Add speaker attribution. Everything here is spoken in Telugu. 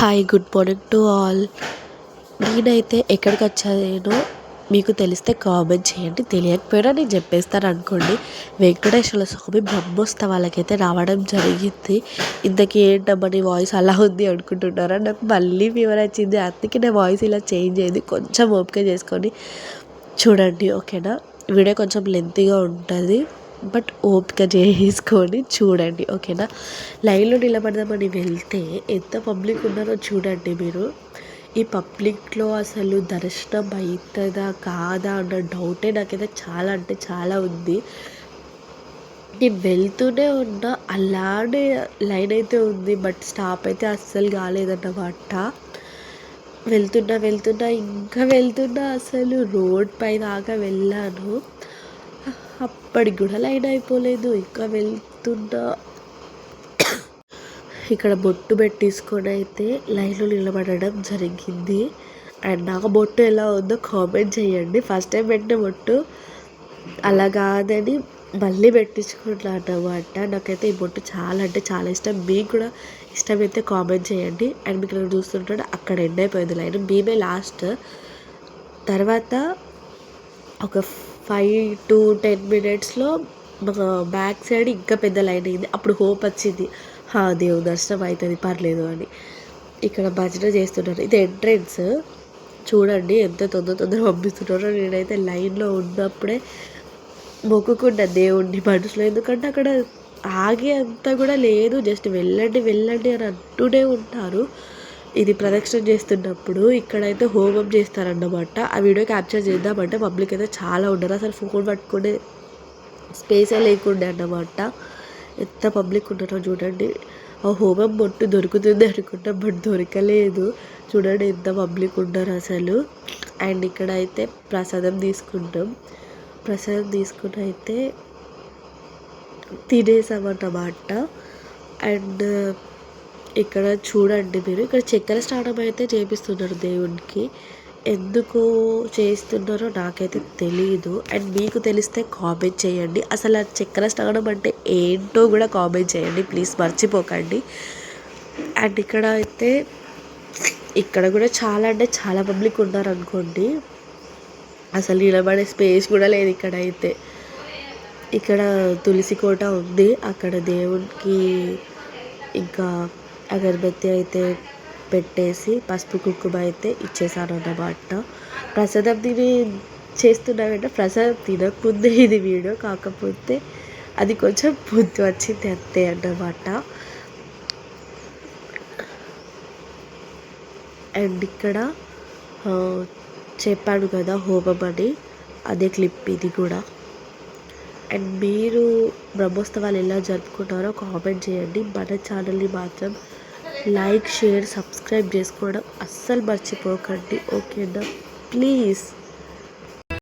Speaker 1: Hi good morning to all. నేనైతే ఎక్కడికి వచ్చానో మీకు తెలిస్తే కామెంట్ చేయండి, తెలియకపోయినా నేను చెప్పేస్తాను అనుకోండి. వెంకటేశ్వర స్వామి బ్రహ్మోత్సవాలకైతే రావడం జరిగింది. ఇంతకీ ఏంటమ్మా నీ వాయిస్ అలా ఉంది అనుకుంటున్నారా? నాకు మళ్ళీ ఫీవర్ వచ్చింది, అందుకే నా వాయిస్ ఇలా చేంజ్ అయింది. కొంచెం ఓపిక చేసుకొని చూడండి, ఓకేనా? వీడియో కొంచెం లెంతీగా ఉంటుంది, బట్ ఓపిక చేసుకొని చూడండి, ఓకేనా? లైన్లో నిలబడదామని వెళ్తే ఎంత పబ్లిక్ ఉన్నారో చూడండి మీరు. ఈ పబ్లిక్లో అసలు దర్శనం అవుతుందా కాదా అన్న డౌటే నాకైతే చాలా అంటే చాలా ఉంది. నేను వెళ్తూనే ఉన్నా, అలానే లైన్ అయితే ఉంది, బట్ స్టాప్ అయితే అస్సలు కాలేదన్నమాట. వెళ్తున్నా ఇంకా అసలు రోడ్ పై దాకా వెళ్ళాను, అప్పటికి కూడా లైన్ అయిపోలేదు. ఇంకా వెళ్తున్నా. ఇక్కడ బొట్టు పెట్టేసుకొని అయితే లైన్లో నిలబడడం జరిగింది. అండ్ నాకు బొట్టు ఎలా ఉందో కామెంట్ చేయండి. ఫస్ట్ టైం పెట్టిన బొట్టు అలా కాదని మళ్ళీ పెట్టించుకున్నాను అన్నమాట. నాకైతే ఈ బొట్టు చాలా అంటే చాలా ఇష్టం. మీకు కూడా ఇష్టమైతే కామెంట్ చేయండి. అండ్ మీకు నేను చూస్తుంటే అక్కడ ఎండ్ అయిపోయింది లైన్, మేమే లాస్ట్. తర్వాత ఒక 5 to 10 మినిట్స్లో బ్యాక్ సైడ్ ఇంకా పెద్ద లైన్ అయింది. అప్పుడు హోప్ వచ్చింది, దేవుని దర్శనం అవుతుంది పర్లేదు అని. ఇక్కడ భజన చేస్తున్నారు, ఇది ఎంట్రెన్స్. చూడండి ఎంత తొందర పంపిస్తున్నారో. నేనైతే లైన్లో ఉన్నప్పుడే మొక్కుకున్న దేవుణ్ణి మనసులో, ఎందుకంటే అక్కడ ఆగే అంతా కూడా లేదు, జస్ట్ వెళ్ళండి అని అంటూనే ఉంటారు. ఇది ప్రదక్షిణ చేస్తున్నప్పుడు ఇక్కడైతే హోమం చేస్తారన్నమాట. ఆ వీడియో క్యాప్చర్ చేద్దామంటే పబ్లిక్ అయితే చాలా ఉన్నారు, అసలు ఫోన్ పట్టుకునే స్పేసే లేకుండే అన్నమాట. ఎంత పబ్లిక్ ఉన్నారో చూడండి. ఆ హోమం బొట్టు దొరుకుతుంది అనుకుంటా, బట్ దొరకలేదు. చూడండి ఎంత పబ్లిక్ ఉన్నారు అసలు. అండ్ ఇక్కడ అయితే ప్రసాదం తీసుకుంటాం. ప్రసాదం తీసుకుని అయితే తినేసామన్నమాట. అండ్ ఇక్కడ చూడండి మీరు, ఇక్కడ చక్కెర స్నానం అయితే చేపిస్తున్నారు దేవునికి. ఎందుకు చేస్తున్నారో నాకైతే తెలియదు. అండ్ మీకు తెలిస్తే కామెంట్ చేయండి. అసలు ఆ చక్కెర స్నానం అంటే ఏంటో కూడా కామెంట్ చేయండి ప్లీజ్, మర్చిపోకండి. అండ్ ఇక్కడ కూడా చాలా అంటే చాలా పబ్లిక్ ఉన్నారు అనుకోండి. అసలు నిలబడే స్పేస్ కూడా లేదు ఇక్కడైతే. ఇక్కడ తులసి కోట ఉంది, అక్కడ దేవునికి ఇంకా అగరబత్తి అయితే పెట్టేసి పసుపు కుంకుమ అయితే ఇచ్చేసాను అన్నమాట. ప్రసాదం చేస్తున్నామంటే ప్రసాదం తినకముందే ఇది వీడియో, కాకపోతే అది కొంచెం బుద్ధి వచ్చింది అంతే అన్నమాట. అండ్ ఇక్కడ చెప్పాను కదా హోమం అని, అదే క్లిప్ ఇది కూడా. అండ్ మీరు బ్రహ్మోత్సవాలు ఎలా జరుపుకుంటారో కామెంట్ చేయండి. మన ఛానల్ని మాత్రం లైక్, షేర్, సబ్స్క్రైబ్ చేసుకోవడం అస్సలు మర్చిపోకండి, ఓకేనా? ప్లీజ్.